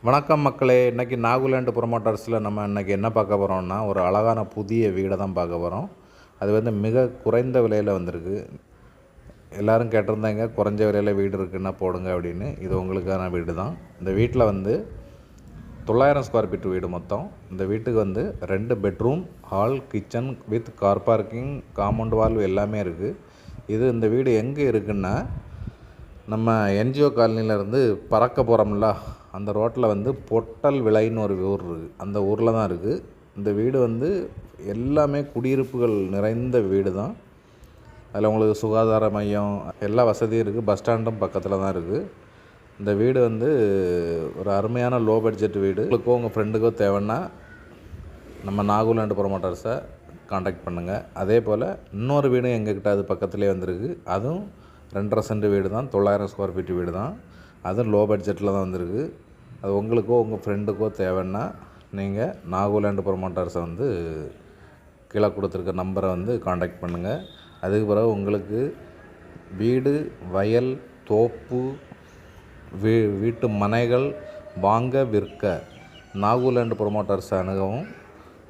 வணக்கம் மக்களே. இன்றைக்கி நாகுலேண்ட் ப்ரொமோட்டர்ஸில் நம்ம இன்றைக்கி என்ன பார்க்க போகிறோம்னா, ஒரு அழகான புதிய வீடை தான் பார்க்க போகிறோம். அது வந்து மிக குறைந்த விலையில் வந்திருக்கு. எல்லோரும் கேட்டிருந்தாங்க, குறைஞ்ச விலையில் வீடு இருக்குன்னா போடுங்க அப்படின்னு. இது உங்களுக்கான வீடு தான். இந்த வீட்டில் வந்து 900 ஸ்கொயர் ஃபீட் வீடு மொத்தம். இந்த வீட்டுக்கு வந்து 2 bedroom, hall, kitchen with car parking, compound wall எல்லாமே இருக்குது. இந்த வீடு எங்கே இருக்குன்னா, நம்ம என்ஜிஓ காலனிலேருந்து பறக்க போகிறோம்ல, அந்த ரோட்டில் வந்து பொட்டல் விளைன்னு ஒரு ஊர் இருக்குது. அந்த ஊரில் தான் இருக்குது. இந்த வீடு வந்து எல்லாமே குடியிருப்புகள் நிறைந்த வீடு தான். அதில் உங்களுக்கு சுகாதார மையம் எல்லா வசதியும் இருக்குது. பஸ் ஸ்டாண்டும் பக்கத்தில் தான் இருக்குது. இந்த வீடு வந்து ஒரு அருமையான லோ பட்ஜெட் வீடு. உங்களுக்கோ உங்கள் ஃப்ரெண்டுக்கோ தேவைன்னா நம்ம நாகுலேண்ட் ப்ரொமோட்டர்ஸை காண்டாக்ட் பண்ணுங்கள். அதே போல் இன்னொரு வீடும் எங்ககிட்ட அது பக்கத்துலேயே வந்திருக்கு. அதுவும் 2.5 சென்ட் வீடு தான், 900 ஸ்கொயர் ஃபீட் வீடு தான். அதுவும் லோ பட்ஜெட்டில் தான் வந்திருக்கு. அது உங்களுக்கோ உங்கள் ஃப்ரெண்டுக்கோ தேவைன்னா நீங்கள் நாகுலேண்ட் ப்ரொமோட்டர்ஸை வந்து கீழே கொடுத்துருக்க நம்பரை வந்து காண்டாக்ட் பண்ணுங்கள். அதுக்கு பிறகு உங்களுக்கு வீடு, வயல், தோப்பு, வீட்டு மனைகள் வாங்க விற்க நாகுலேண்ட் ப்ரொமோட்டர்ஸ் அணுகவும்.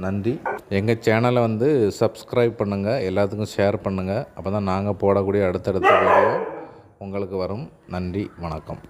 நன்றி. எங்கள் சேனலை வந்து சப்ஸ்கிரைப் பண்ணுங்கள், எல்லாத்துக்கும் ஷேர் பண்ணுங்கள். அப்போ தான் நாங்கள் போடக்கூடிய அடுத்தடுத்த வீடியோ உங்களுக்கு வரும். நன்றி, வணக்கம்.